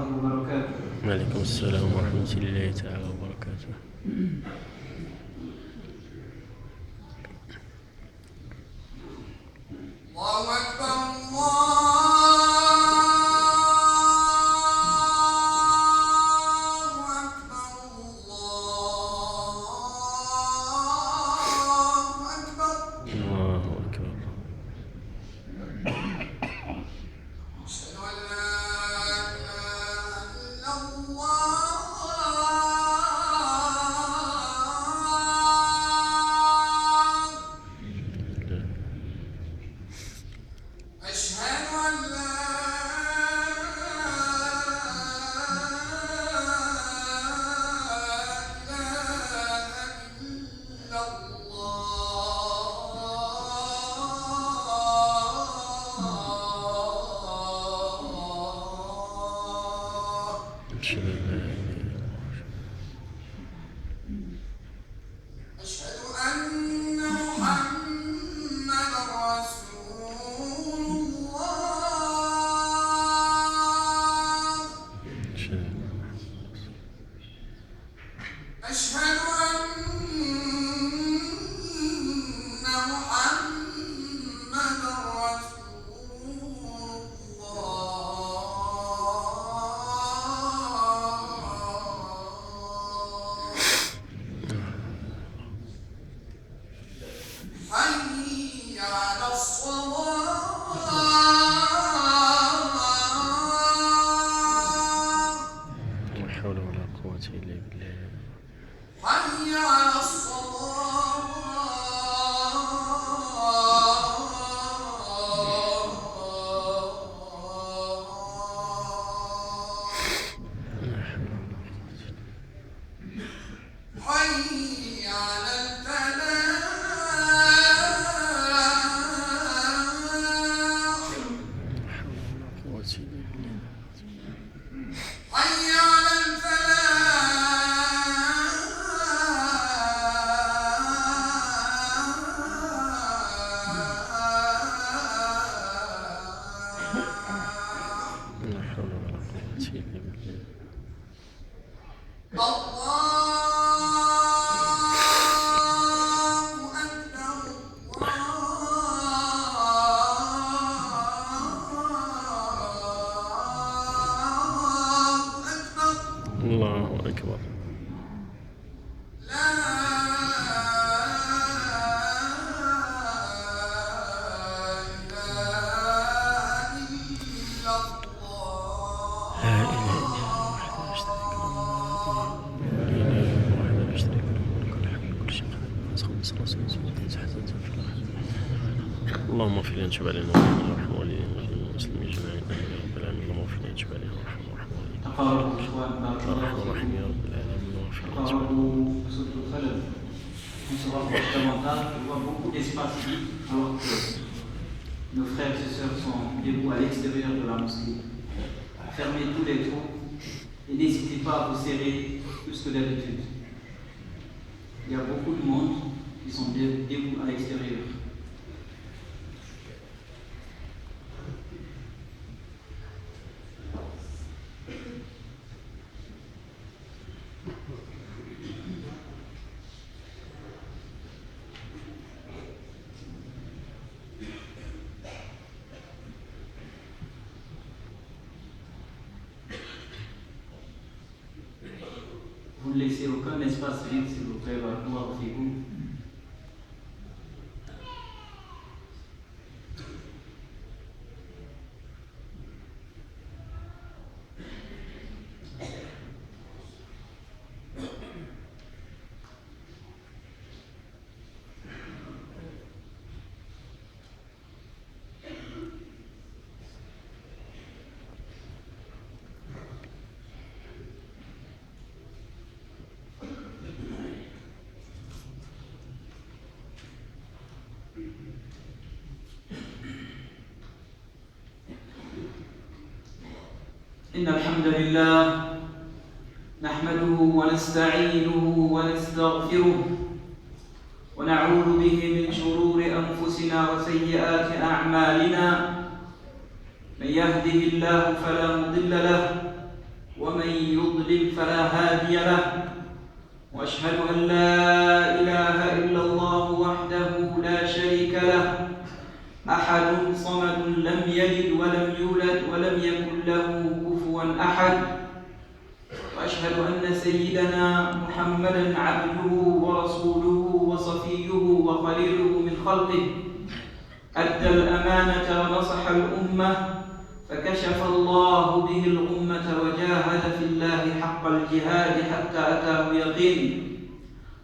الله وبركاته. وعليكم السلام ورحمة الله تعالى وبركاته. الله أكبر اللهم اغفر لنا تب علينا وارحم والدينا والمسلمين جميعا يا رب العالمين. اللهم اغفر لنا تب علينا وارحم والدينا تقاربوا إخوان بارك الله ورحم يا رب العالمين. تقاربوا بصوت الخلل. On se rapproche davantage, on voit beaucoup d'espace vide alors que nos frères et sœurs sont debout à l'extérieur de la mosquée. Fermez tous les trous et n'hésitez pas à vous serrer plus que d'habitude. Il y a beaucoup de monde qui sont debout à l'extérieur. Vous ne laissez aucun espace vide, s'il vous plaît, barakallahu fikum. إن الحمد لله نحمده ونستعينه ونستغفره ونعوذ به من شرور أنفسنا وسيئات أعمالنا. من يهده الله فلا مضل له ومن يضلل فلا هادي له وأشهد أن لا إله إلا الله وحده لا شريك له أحد صمد لم يلد ولم يولد ولم يكن له كفوا أحد وأشهد أن سيدنا محمدا عبده ورسوله وصفيه وخليله من خلقه أدى الأمانة ونصح الأمة فكشف الله به الغمة وجاهد في الله حق الجهاد حتى أتاه اليقين.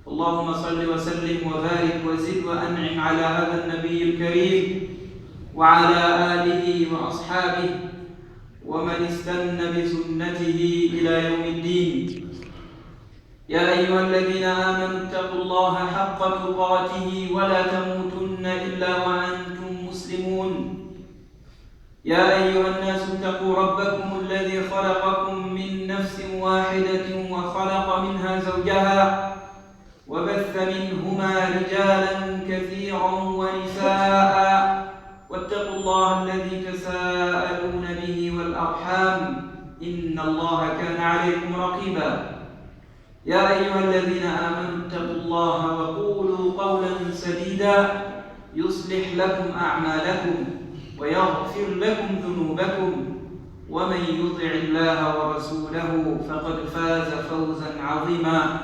اللهم صل وسلم وبارك وزد وأنعم على هذا النبي الكريم وعلى آله وأصحابه ومن استنى بسنته إلى يوم الدين. يا أيها الذين آمنوا اتقوا الله حق تقاته ولا تموتن إلا وأنتم مسلمون. يا أيها الناس اتقوا ربكم الذي خلقكم من نفس واحدة وخلق منها زوجها وبث منهما رجالا كثيرا ونساء واتقوا الله الذي تساءلون به والأرحام إن الله كان عليكم رقيبا. يا أيها الذين آمنوا اتقوا الله وقولوا قولا سديدا يصلح لكم أعمالكم ويغفر لكم ذنوبكم ومن يطع الله ورسوله فقد فاز فوزا عظيما.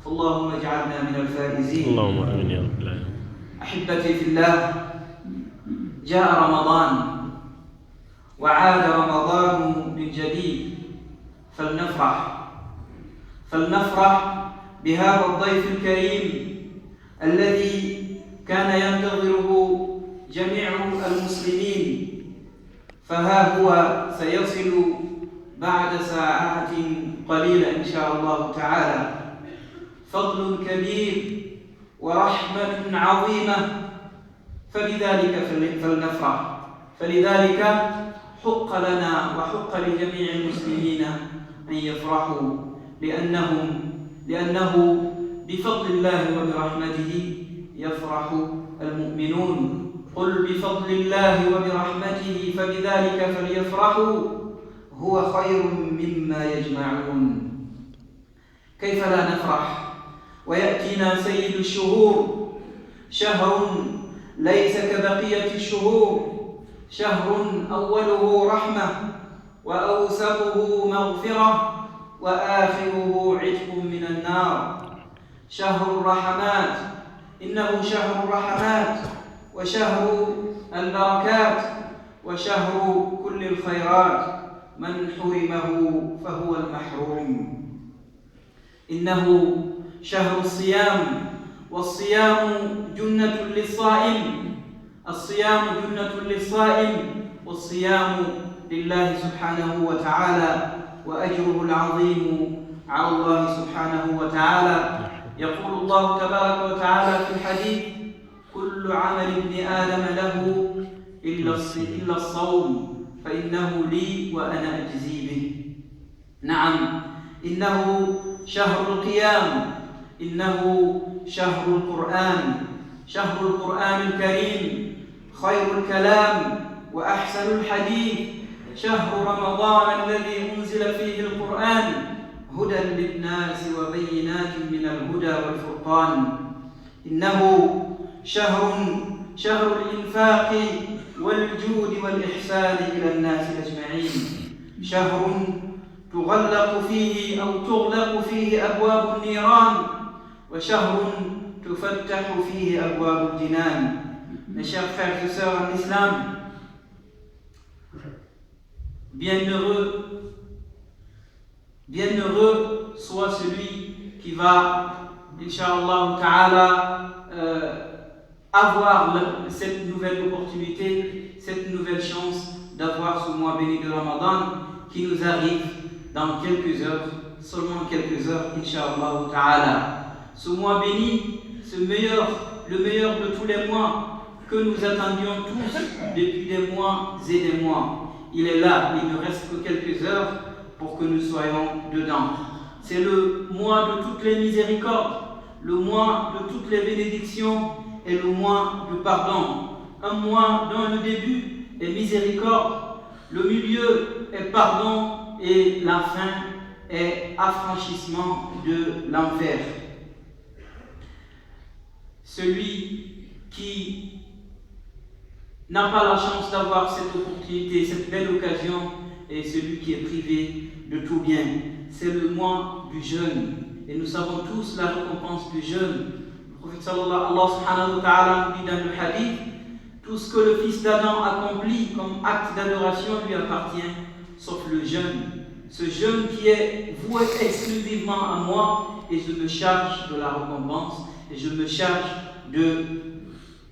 فاللهم اجعلنا من الفائزين. اللهم آمين يا رب العالمين. أحبتي في الله، جاء رمضان وعاد رمضان من جديد، فلنفرح بهذا الضيف الكريم الذي كان ينتظره جميع المسلمين، فها هو سيصل بعد ساعات قليلة إن شاء الله تعالى. فضل كبير ورحمة عظيمة، فلذلك فلنفرح. فلذلك حق لنا وحق لجميع المسلمين أن يفرحوا، لأنه بفضل الله وبرحمته يفرح المؤمنون. قل بفضل الله وبرحمته فبذلك فليفرحوا هو خير مما يجمعون. كيف لا نفرح ويأتينا سيد الشهور، شهر ليس كبقية الشهور، شهر أوله رحمة وأوسطه مغفرة وآخره عتق من النار. شهر الرحمات، إنه شهر الرحمات وشهر البركات وشهر كل الخيرات، من حرمه فهو المحروم. إنه شهر الصيام، والصيام جنة للصائم، الصيام جنة للصائم، والصيام لله سبحانه وتعالى وأجره العظيم على الله سبحانه وتعالى. يقول الله تبارك وتعالى في الحديث: كل عمل ابن آدم له إلا الصوم فإنه لي وأنا أجزي به. نعم، إنه شهر القيام، إنه شهر القرآن، شهر القرآن الكريم، خير الكلام وأحسن الحديث، شهر رمضان الذي أنزل فيه القرآن هدى للناس وبينات من الهدى والفرقان. إنه شهر الإنفاق والجود والإحسان إلى الناس أجمعين، شهر تغلق فيه أو تغلق فيه أبواب النيران، وشهر تفتح فيه أبواب الجنان. Mes chers frères et sœurs en islam, bienheureux soit celui qui va, Inch'Allah Ta'ala, avoir cette nouvelle opportunité, cette nouvelle chance d'avoir ce mois béni de Ramadan qui nous arrive dans quelques heures, seulement quelques heures, Inch'Allah Ta'ala. Ce mois béni, le meilleur de tous les mois que nous attendions tous depuis des mois et des mois. Il est là, il ne reste que quelques heures pour que nous soyons dedans. C'est le mois de toutes les miséricordes, le mois de toutes les bénédictions et le mois du pardon. Un mois dont le début est miséricorde, le milieu est pardon et la fin est affranchissement de l'enfer. Celui qui n'a pas la chance d'avoir cette opportunité, cette belle occasion, est celui qui est privé de tout bien. C'est le mois du jeûne. Et nous savons tous la récompense du jeûne. Le prophète sallallahu alayhi wa ta'ala nous dit dans le hadith, tout ce que le fils d'Adam accomplit comme acte d'adoration lui appartient, sauf le jeûne. Ce jeûne qui est voué exclusivement à moi, et je me charge de la récompense, et je me charge de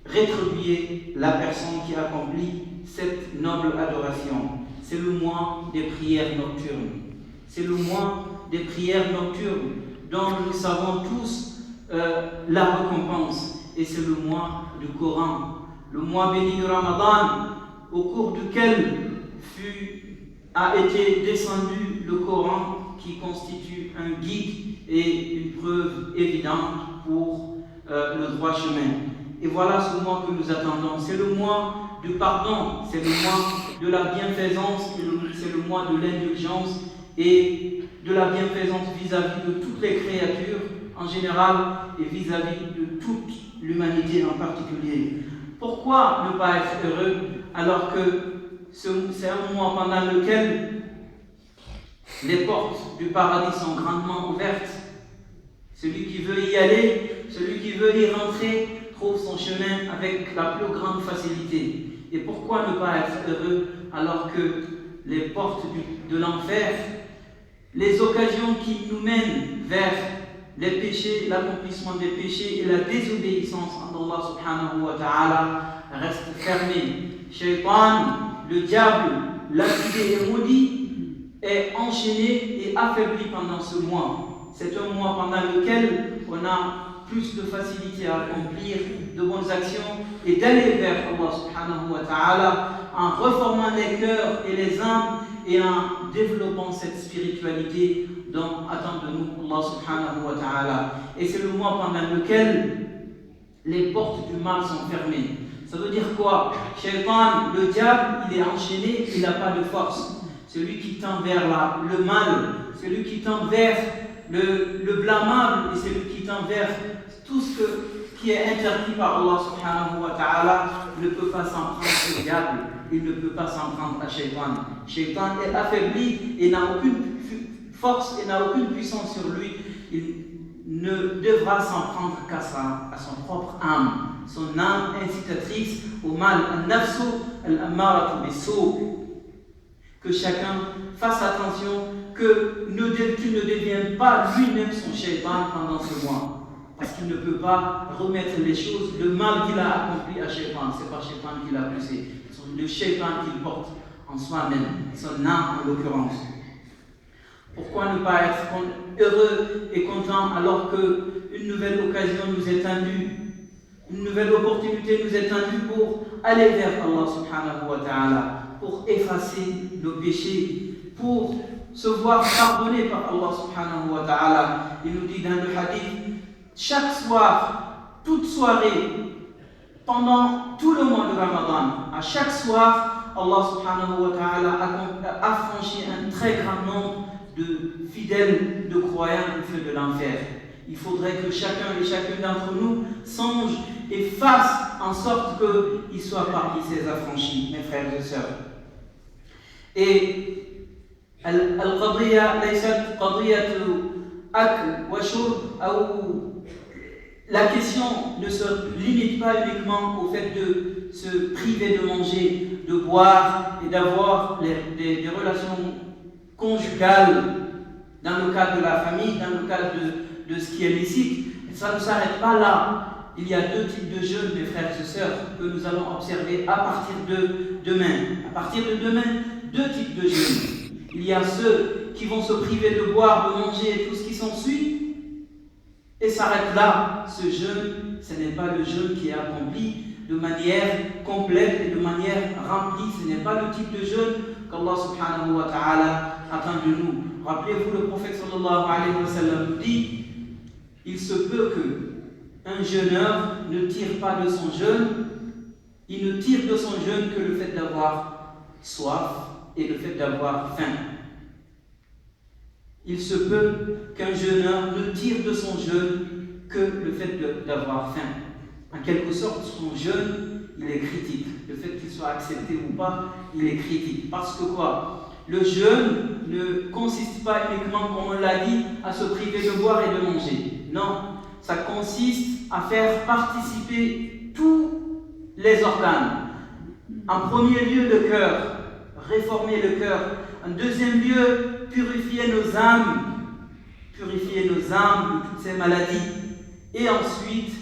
rétribuer la personne qui accomplit cette noble adoration. C'est le mois des prières nocturnes. C'est le mois des prières nocturnes dont nous savons tous la récompense. Et c'est le mois du Coran, le mois béni de Ramadan, au cours duquel a été descendu le Coran, qui constitue un guide et une preuve évidente pour le droit chemin. Et voilà ce mois que nous attendons. C'est le mois du pardon, c'est le mois de la bienfaisance, c'est le mois de l'indulgence et de la bienfaisance vis-à-vis de toutes les créatures en général et vis-à-vis de toute l'humanité en particulier. Pourquoi ne pas être heureux alors que c'est un mois pendant lequel les portes du paradis sont grandement ouvertes? Celui qui veut y aller, celui qui veut y rentrer, trouve son chemin avec la plus grande facilité. Et pourquoi ne pas être heureux alors que les portes de l'enfer, les occasions qui nous mènent vers les péchés, l'accomplissement des péchés et la désobéissance à Allah subhanahu wa ta'ala restent fermées? Shaitan, le diable, lapidé et maudit, est enchaîné et affaibli pendant ce mois. C'est un mois pendant lequel on a plus de facilité à accomplir de bonnes actions et d'aller vers Allah subhanahu wa ta'ala en reformant les cœurs et les âmes et en développant cette spiritualité dont attend de nous Allah subhanahu wa ta'ala. Et c'est le mois pendant lequel les portes du mal sont fermées. Ça veut dire quoi? Shaitan, le diable, il est enchaîné, il n'a pas de force. Celui qui tend vers le mal, celui qui tend vers le blâmable et celui qui tend vers tout ce qui est interdit par Allah subhanahu wa ta'ala ne peut pas s'en prendre au diable, il ne peut pas s'en prendre à Shaitan. Shaitan est affaibli et n'a aucune force et n'a aucune puissance sur lui. Il ne devra s'en prendre qu'à son propre âme, son âme incitatrice au mal, al-nafsu al-ammaratu bis-sou'. Que chacun fasse attention qu'il ne devienne pas lui-même son shaitan pendant ce mois. Parce qu'il ne peut pas remettre les choses, le mal qu'il a accompli à shaitan. Ce n'est pas shaitan qui l'a poussé, c'est le shaitan qu'il porte en soi-même, son âme en l'occurrence. Pourquoi ne pas être heureux et content alors qu'une nouvelle occasion nous est tendue, une nouvelle opportunité nous est tendue pour aller vers Allah subhanahu wa ta'ala, pour effacer nos péchés, pour se voir pardonné par Allah subhanahu wa ta'ala. Il nous dit dans le hadith, chaque soir, toute soirée, pendant tout le mois de Ramadan, à chaque soir, Allah subhanahu wa ta'ala a franchi un très grand nombre de fidèles, de croyants du feu de l'enfer. Il faudrait que chacun et chacune d'entre nous songe et fasse en sorte qu'il soit parmi ces affranchis, mes frères et sœurs. Et al-qadriya laysat qadriyatu akl wa shurb ou la question ne se limite pas uniquement au fait de se priver de manger, de boire et d'avoir des relations conjugales dans le cadre de la famille, dans le cadre de ce qui est licite. Et ça ne s'arrête pas là. Il y a deux types de jeûnes, mes frères et sœurs, que nous allons observer à partir de demain. À partir de demain, deux types de jeûnes. Il y a ceux qui vont se priver de boire, de manger et tout ce qui s'ensuit, et s'arrête là. Ce jeûne, ce n'est pas le jeûne qui est accompli de manière complète et de manière remplie. Ce n'est pas le type de jeûne qu'Allah subhanahu wa ta'ala attend de nous. Rappelez-vous, le prophète sallallahu alayhi wa sallam dit, il se peut qu'un jeûneur ne tire pas de son jeûne, il ne tire de son jeûne que le fait d'avoir soif et le fait d'avoir faim. il se peut qu'un jeûneur ne tire de son jeûne que le fait d'avoir faim. En quelque sorte, son jeûne, il est critique. Le fait qu'il soit accepté ou pas, il est critique. Parce que quoi? Le jeûne ne consiste pas uniquement, comme on l'a dit, à se priver de boire et de manger. Non, ça consiste à faire participer tous les organes. En premier lieu, le cœur, réformer le cœur. En deuxième lieu, purifier nos âmes de toutes ces maladies. Et ensuite,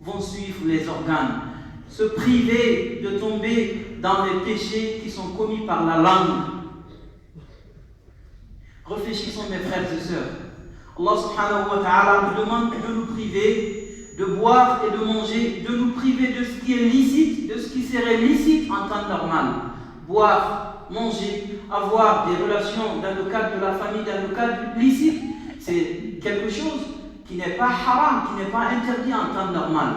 vont suivre les organes. Se priver de tomber dans les péchés qui sont commis par la langue. Réfléchissons, mes frères et sœurs. Allah subhanahu wa ta'ala nous demande de nous priver de boire et de manger, de nous priver de ce qui est licite, de ce qui serait licite en temps normal. Boire, manger, avoir des relations dans le cadre de la famille, dans le cadre licite, c'est quelque chose qui n'est pas haram, qui n'est pas interdit en temps normal.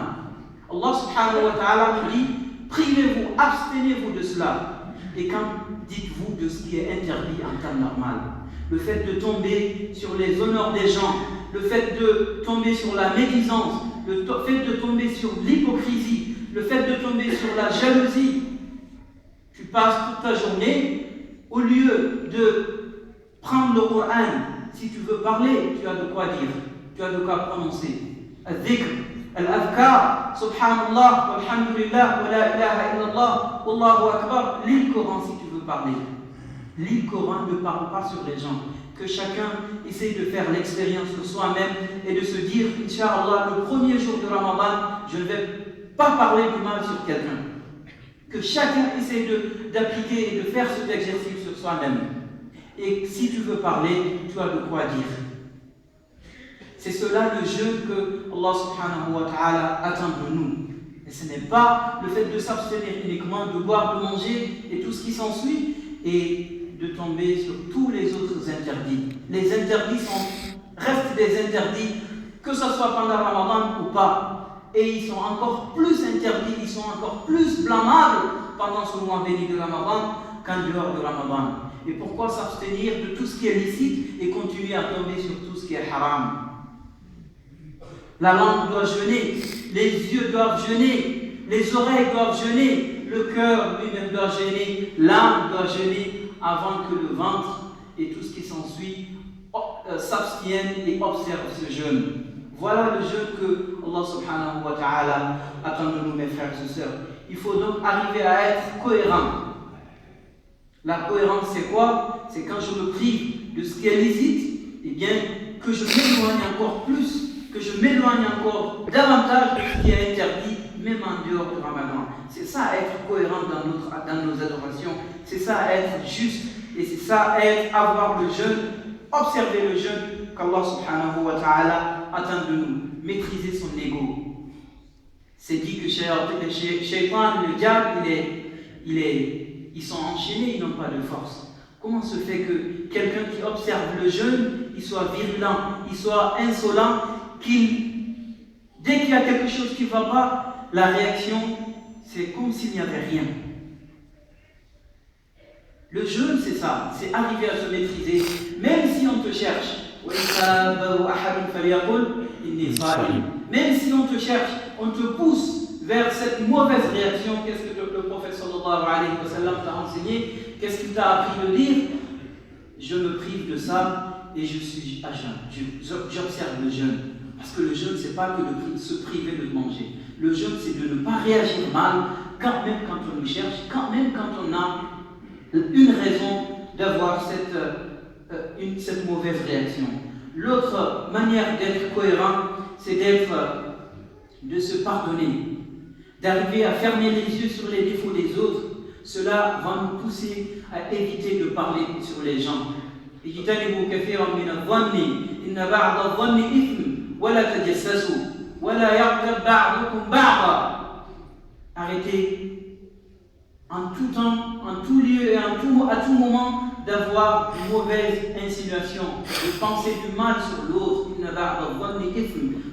Allah subhanahu wa ta'ala nous dit, privez-vous, abstenez-vous de cela. Et quand dites-vous de ce qui est interdit en temps normal? Le fait de tomber sur les honneurs des gens, le fait de tomber sur la médisance, le fait de tomber sur l'hypocrisie, le fait de tomber sur la jalousie. Tu passes toute ta journée, au lieu de prendre le Coran, si tu veux parler, tu as de quoi dire, tu as de quoi prononcer. Al-dhikr, al-adhkar, subhanallah, walhamdulillah, wa la ilaha illallah, wallahu akbar. Lis le Coran si tu veux parler. Lis le Coran, ne parle pas sur les gens. Que chacun essaye de faire l'expérience de soi-même et de se dire, Inch'Allah, le premier jour de Ramadan, je ne vais pas parler du mal sur quelqu'un. Que chacun essaye d'appliquer et de faire cet exercice sur soi-même. Et si tu veux parler, tu as de quoi dire. C'est cela le jeûne que Allah subhanahu wa ta'ala attend de nous. Et ce n'est pas le fait de s'abstenir uniquement, de boire, de manger et tout ce qui s'ensuit, et de tomber sur tous les autres interdits. Les interdits restent des interdits, que ce soit pendant Ramadan ou pas. Et ils sont encore plus interdits, ils sont encore plus blâmables pendant ce mois béni de Ramadan qu'en dehors de Ramadan. Et pourquoi s'abstenir de tout ce qui est licite et continuer à tomber sur tout ce qui est haram? La langue doit jeûner, les yeux doivent jeûner, les oreilles doivent jeûner, le cœur lui-même doit jeûner, l'âme doit jeûner, avant que le ventre et tout ce qui s'ensuit s'abstiennent et observent ce jeûne. Voilà le jeûne que Allah subhanahu wa ta'ala attend de nous, mes frères et sœurs. Il faut donc arriver à être cohérent. La cohérence, c'est quoi? C'est quand je me prive de ce qui est licite, eh bien, que je m'éloigne encore plus, que je m'éloigne encore davantage de ce qui est interdit, même en dehors du Ramadan. C'est ça être cohérent dans nos adorations, c'est ça être juste, et c'est ça être avoir le jeûne, observer le jeûne qu'Allah subhanahu wa ta'ala attend de nous, maîtriser son ego. C'est dit que Shaitan, le diable, ils sont enchaînés, ils n'ont pas de force. Comment se fait que quelqu'un qui observe le jeûne, il soit virulent, il soit insolent, dès qu'il y a quelque chose qui ne va pas, la réaction, c'est comme s'il n'y avait rien. Le jeûne, c'est ça, c'est arriver à se maîtriser, même si on te cherche. Même si on te cherche, on te pousse vers cette mauvaise réaction. Qu'est-ce que le prophète sallallahu alayhi wa sallam t'a enseigné? Qu'est-ce qu'il t'a appris de dire? Je me prive de ça et je suis à jeûne. J'observe le jeûne. Parce que le jeûne, ce n'est pas que de se priver de manger. Le jeûne, c'est de ne pas réagir mal, quand même quand on nous cherche, quand même quand on a une raison d'avoir cette mauvaise réaction. L'autre manière d'être cohérent, c'est de se pardonner, d'arriver à fermer les yeux sur les défauts des autres. Cela va nous pousser à éviter de parler sur les gens. اجتنبوا كثيرا من الظن إن بعض الظن إثم ولا تجسسوا ولا يغتب بعضكم بعضا. Arrêtez en tout temps, en tout lieu et à tout moment d'avoir une mauvaise insinuation, de penser du mal sur l'autre.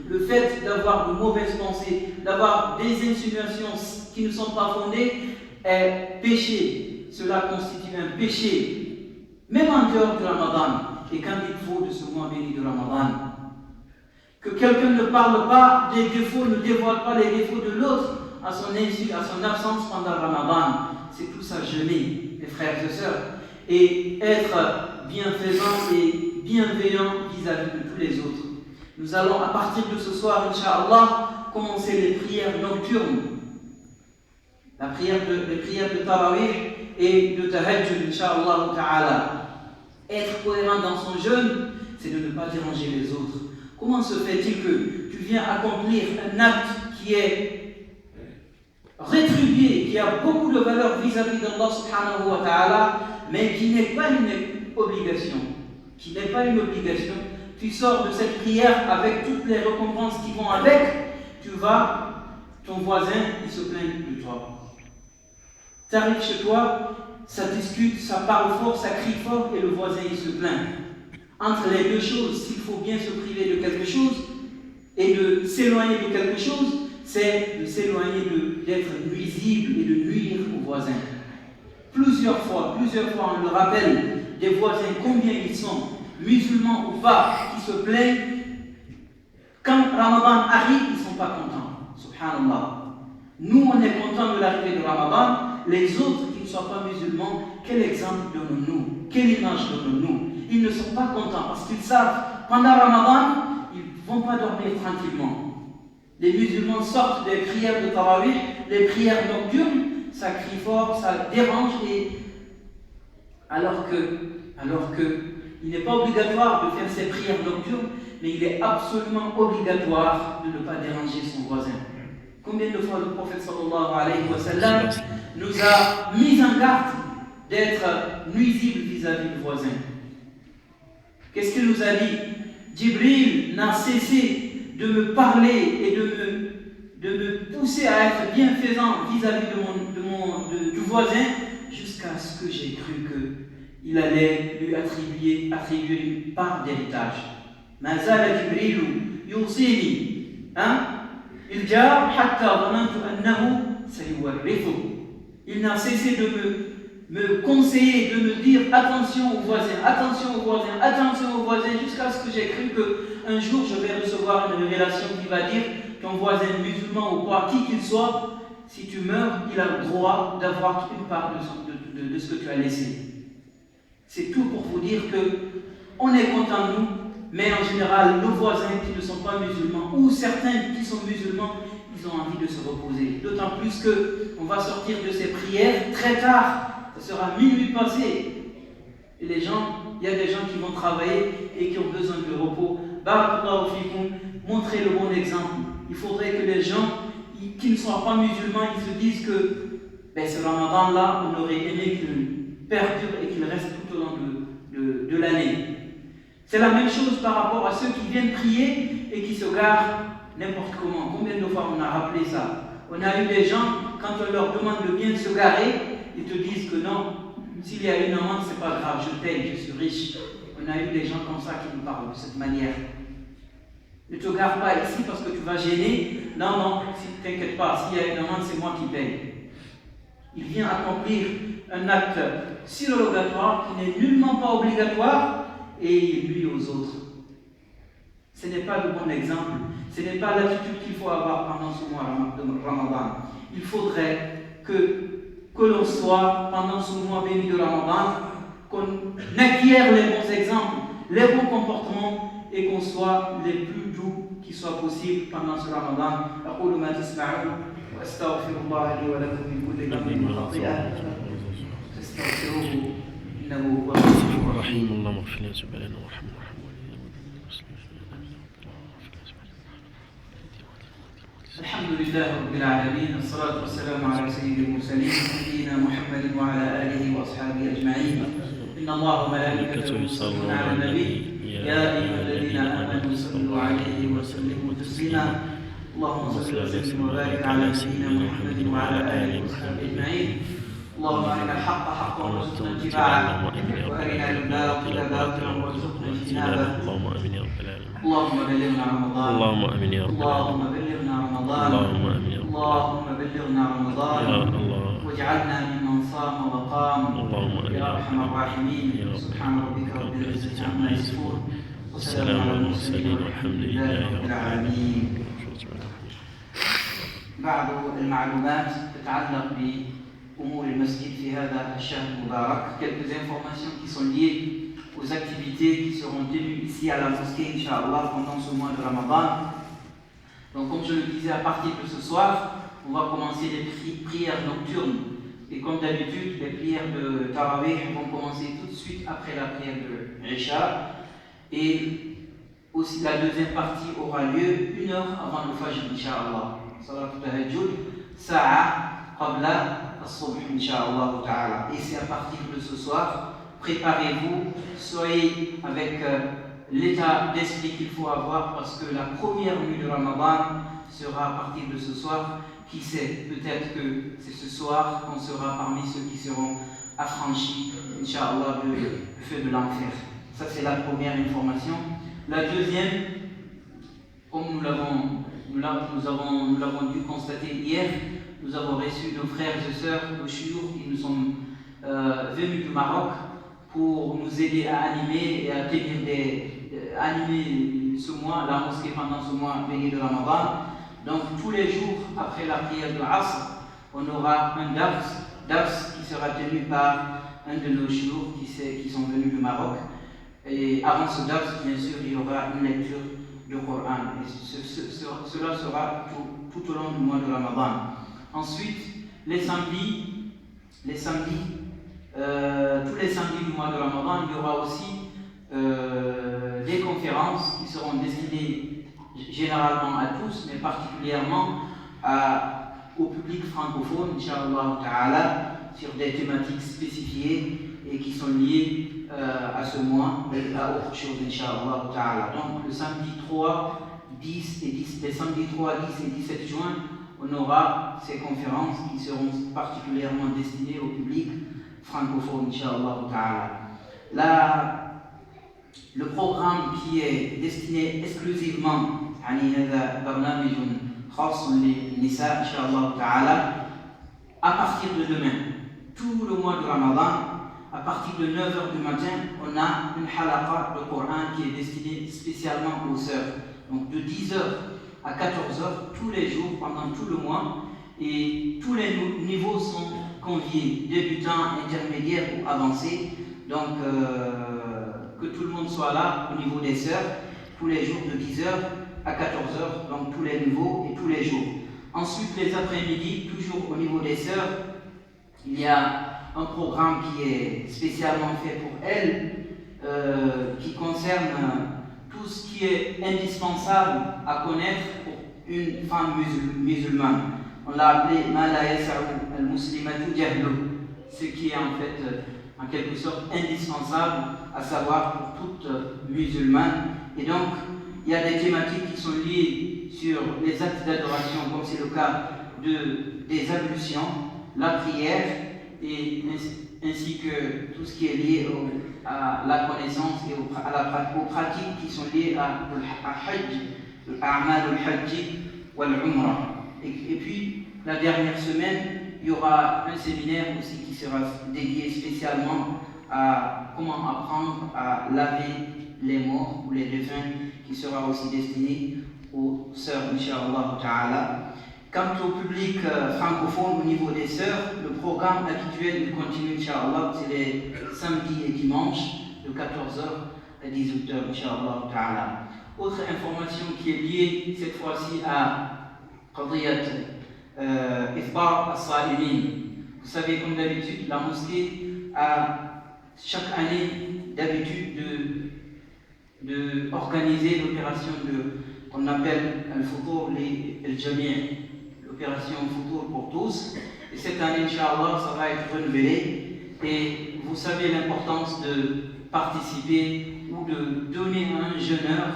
Le fait d'avoir de mauvaises pensées, d'avoir des insinuations qui ne sont pas fondées est péché. Cela constitue un péché. Même en dehors du Ramadan, et qu'un défaut de ce mois béni de Ramadan. Que quelqu'un ne parle pas des défauts, ne dévoile pas les défauts de l'autre à son insu, à son absence pendant le Ramadan. C'est tout ça, jeûner, mes frères et sœurs, et être bienfaisant et bienveillant vis-à-vis de tous les autres. Nous allons à partir de ce soir, Inch'Allah, commencer les prières nocturnes. Les prières de Tarawih et de Tahajjud, Inch'Allah ta'ala. Être cohérent dans son jeûne, c'est de ne pas déranger les autres. Comment se fait-il que tu viens accomplir un acte qui est rétribué, qui a beaucoup de valeur vis-à-vis d'Allah subhanahu wa ta'ala, mais qui n'est pas une obligation. Tu sors de cette prière avec toutes les récompenses qui vont avec, ton voisin, il se plaint de toi. Tu arrives chez toi, ça discute, ça parle fort, ça crie fort, et le voisin, il se plaint. Entre les deux choses, s'il faut bien se priver de quelque chose et de s'éloigner de quelque chose, c'est de s'éloigner d'être nuisible et de nuire aux voisins. Plusieurs fois, on le rappelle, des voisins, combien ils sont, musulmans ou pas, qui se plaignent. Quand Ramadan arrive, ils ne sont pas contents. Subhanallah. Nous, on est contents de l'arrivée de Ramadan. Les autres qui ne sont pas musulmans, quel exemple donnons-nous? Quelle image donnons-nous? Ils ne sont pas contents parce qu'ils savent, pendant Ramadan, ils ne vont pas dormir tranquillement. Les musulmans sortent des prières de Tarawih, les prières nocturnes, ça crie fort, ça dérange, alors que il n'est pas obligatoire de faire ces prières nocturnes, mais il est absolument obligatoire de ne pas déranger son voisin. Combien de fois le prophète sallallahu alayhi wa sallam nous a mis en garde d'être nuisible vis-à-vis du voisin? Qu'est-ce qu'il nous a dit? Jibril n'a cessé de me parler et de me pousser à être bienfaisant vis-à-vis du voisin, jusqu'à ce que j'ai cru qu'il allait lui attribuer une part d'héritage. Mazala Jibril yusini, il n'a cessé de me conseiller, de me dire attention aux voisins, jusqu'à ce que j'ai cru qu'un jour je vais recevoir une révélation qui va dire ton voisin musulman ou pas, qui qu'il soit, si tu meurs, il a le droit d'avoir une part de ce que tu as laissé. C'est tout pour vous dire que on est content de nous, mais en général, nos voisins qui ne sont pas musulmans, ou certains qui sont musulmans, ils ont envie de se reposer. D'autant plus qu'on va sortir de ces prières très tard. Ça sera minuit passé. Et il y a des gens qui vont travailler et qui ont besoin de repos. Barakallahu fikum, montrez le bon exemple. Il faudrait que les gens qui ne sont pas musulmans, ils se disent que ce Ramadan-là, on aurait aimé qu'il perdure et qu'il reste tout au long de l'année. C'est la même chose par rapport à ceux qui viennent prier et qui se garent n'importe comment. Combien de fois on a rappelé ça? On a eu des gens, quand on leur demande de bien se garer, ils te disent que non, s'il y a une amende, c'est pas grave, je paye, je suis riche. On a eu des gens comme ça qui nous parlent de cette manière. Ne te gare pas ici parce que tu vas gêner. Non, t'inquiète pas, s'il y a une amende, c'est moi qui paye. Il vient accomplir un acte surrogatoire qui n'est nullement pas obligatoire et il nuit aux autres. Ce n'est pas le bon exemple. Ce n'est pas l'attitude qu'il faut avoir pendant ce mois de Ramadan. Il faudrait que l'on soit, pendant ce mois béni de Ramadan, qu'on acquiert les bons exemples, les bons comportements et qu'on soit les plus doux qui soit possible pendant ce Ramadan. أقول ما تسمعون وأستغفر الله لي ولكم من كل ذنب وخطيئة فاستغفروه إنه هو الغفور الرحيم. اللهم اغفر لنا ذنوبنا وارحمنا الحمد لله رب العالمين، الصلاة والسلام على سيد المرسلين سيدنا محمد وعلى آله وأصحابه أجمعين. إن الله وملائكته يصلون على النبي يا أيها الذين آمنوا صلوا عليه وسلموا تسليما. اللهم صل وسلم وبارك على سيدنا محمد وعلى آله وصحبه أجمعين. اللهم أرنا الحق حقا وارزقنا اتباعه وأرنا الباطل باطلا وارزقنا اجتنابه. اللهم آمين يا رب العالمين. اللهم بلغنا رمضان. اللهم آمين يا رب العالمين. اللهم بلغنا رمضان. اللهم آمين يا رب. اللهم بلغنا رمضان. يا الله. واجعلنا ممن صام وقام اللهم يا أرحم الراحمين. سبحان ربك رب العزة عما يصفون وسلام على المرسلين والحمد لله رب العالمين. بعض المعلومات تتعلق بأمور المسجد في هذا الشهر المبارك. Quelques informations qui sont liées aux activités qui seront tenues ici à la mosquée, Inch'Allah, pendant ce mois de Ramadan. Donc, comme je le disais, à partir de ce soir, on va commencer les prières nocturnes. Et comme d'habitude, les prières de Tarawih vont commencer tout de suite après la prière de Isha. Et aussi, la deuxième partie aura lieu 1 heure avant le Fajr, Inch'Allah. Salat al-Tahajjud, sa'a qabla as-subh, Inch'Allah ta'ala. Et c'est à partir de ce soir, préparez-vous, soyez avec l'état d'esprit qu'il faut avoir, parce que la première nuit de Ramadan sera à partir de ce soir. Qui sait, peut-être que c'est ce soir qu'on sera parmi ceux qui seront affranchis, Inch'Allah, du feu de l'enfer. Ça, c'est la première information. La deuxième, comme nous l'avons dû constater hier, nous avons reçu nos frères et sœurs au Chiour qui nous sont venus du Maroc pour nous aider à animer et à animer ce mois, la mosquée pendant ce mois béni de Ramadan. Donc tous les jours après la prière de l'Asr, on aura un dars qui sera tenu par un de nos chiours qui sont venus du Maroc. Et avant ce dars, bien sûr, il y aura une lecture du Coran. Et cela sera tout au long du mois de Ramadan. Ensuite, tous les samedis du mois de Ramadan, il y aura aussi des conférences qui seront destinées généralement à tous, mais particulièrement au public francophone, Inch'Allah ta'ala, sur des thématiques spécifiées et qui sont liées à ce mois et à autre chose, Inch'Allah ta'ala. Donc le samedi 3, 10 et 10, les samedis 3, 10 et 17 juin, on aura ces conférences qui seront particulièrement destinées au public francophone, Inch'Allah ta'ala. Le programme qui est destiné exclusivement à partir de demain, tout le mois de Ramadan, à partir de 9h du matin, on a une halaqa de Coran qui est destinée spécialement aux sœurs. Donc de 10h à 14h, tous les jours, pendant tout le mois, et tous les niveaux sont conviés, débutants, intermédiaires ou avancés. Donc que tout le monde soit là au niveau des sœurs, tous les jours de 10h à 14h, donc tous les niveaux et tous les jours. Ensuite, les après-midi, toujours au niveau des sœurs, il y a un programme qui est spécialement fait pour elles, qui concerne tout ce qui est indispensable à connaître pour une femme musulmane. On l'a appelé « Ma la yasa'u al-muslimatu jahlu », ce qui est en fait, en quelque sorte, indispensable à savoir pour toute musulmane. Et donc, il y a des thématiques qui sont liées sur les actes d'adoration, comme c'est le cas des ablutions, la prière, et ainsi que tout ce qui est lié à la connaissance et aux pratiques qui sont liées à Hajj, al-A'mal al-Hajj wal-Umrah. Et puis, la dernière semaine, il y aura un séminaire aussi qui sera dédié spécialement à comment apprendre à laver les morts ou les défunts, qui sera aussi destiné aux sœurs, Inch'Allah ta'ala. Quant au public francophone, au niveau des sœurs, le programme habituel continue, Inch'Allah, c'est les samedis et dimanches, de 14h à 18h, Inch'Allah ta'ala. Autre information qui est liée cette fois-ci à Qadiyat Iftar as-Sa'imin. Vous savez, comme d'habitude, la mosquée a chaque année d'habitude d'organiser l'opération qu'on appelle al-Futur al-Jami', l'opération Futur pour tous. Et cette année, Inch'Allah, ça va être renouvelé. Et vous savez l'importance de participer ou de donner à un jeûneur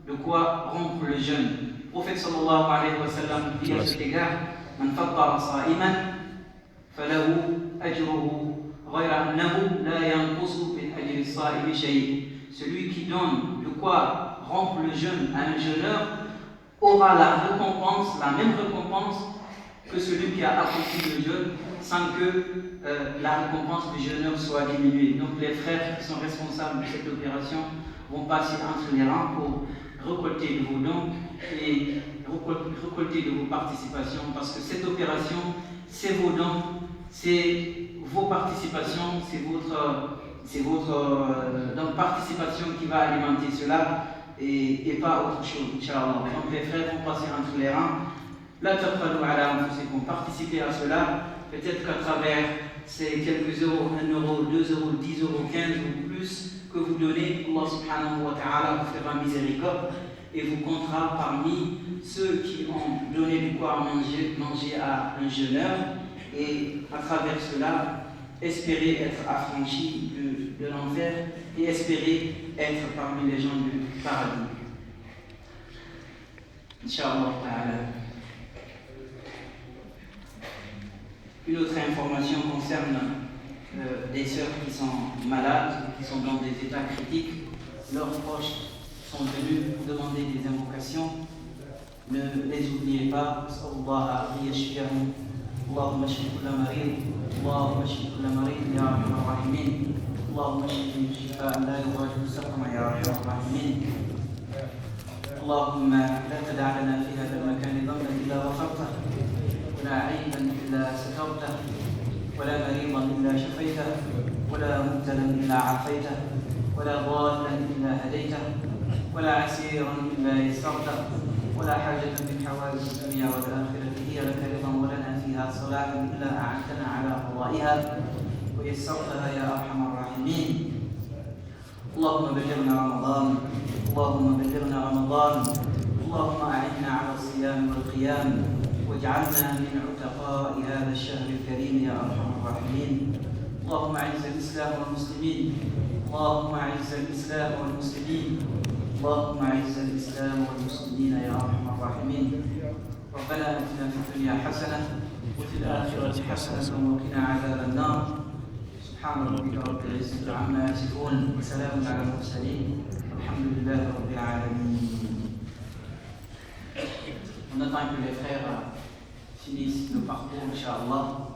de quoi rompre le jeûne. Le prophète sallallahu alayhi wa sallam dit à cet égard: Man fattara sa'iman falahu ajruhu ghayra annahu la yanqusu min ajri as-sa'imi shay'. Celui qui donne de quoi rompre le jeûne à un jeûneur aura la même récompense que celui qui a accompli le jeûne sans que la récompense du jeûneur soit diminuée. Donc les frères qui sont responsables de cette opération vont passer entre les rangs pour récolter de vos dons et récolter de vos participations, parce que cette opération, c'est vos dons, c'est vos participations, c'est votre donc participation qui va alimenter cela et pas autre chose, Inch'Allah. Donc les frères vont passer entre les rangs. La taqalu ala anfusikum, participez à cela, peut-être qu'à travers ces quelques euros, 1 euro, 2 euros, 10 euros, 15 ou plus que vous donnez, Allah subhanahu wa ta'ala vous fera miséricorde et vous comptera parmi ceux qui ont donné du quoi à manger à un jeûneur, et à travers cela, espérer être affranchi de l'enfer et espérer être parmi les gens du paradis. Inch'Allah ta'ala. Une autre information concerne des sœurs qui sont malades, qui sont dans des états critiques. Leurs proches sont venus demander des invocations. Ne les oubliez pas. اللهم اشف كل مريض اللهم اشف كل مريض يا ارحم الراحمين اللهم اشفه شفاء لا يغادر سقما يا ارحم الراحمين اللهم لا تدع لنا في هذا المكان ذنبا الا غفرته ولا عيبا الا سترته ولا مريضا الا شفيته ولا مبتلا الا عافيته ولا ضالا الا هديته ولا عسيرا الا يسرته ولا حاجة من حوائج الدنيا والآخرة هي لك رضا ولنا فيها صلاح إلا أعنتنا على قضائها ويسرتها يا أرحم الراحمين. اللهم بلغنا رمضان اللهم بلغنا رمضان اللهم أعنا على الصيام والقيام واجعلنا من عتقاء هذا الشهر الكريم يا أرحم الراحمين. اللهم أعز الإسلام والمسلمين اللهم أعز الإسلام والمسلمين اللهم أعز الإسلام والمسلمين يا أرحم الراحمين. ربنا آتنا في الدنيا حسنة وفي الآخرة حسنة وقنا عذاب النار. سبحان ربك رب العزة عما يصفون وسلام على المرسلين والحمد لله رب العالمين. On attend que les frères finissent le parcours, Inch'Allah.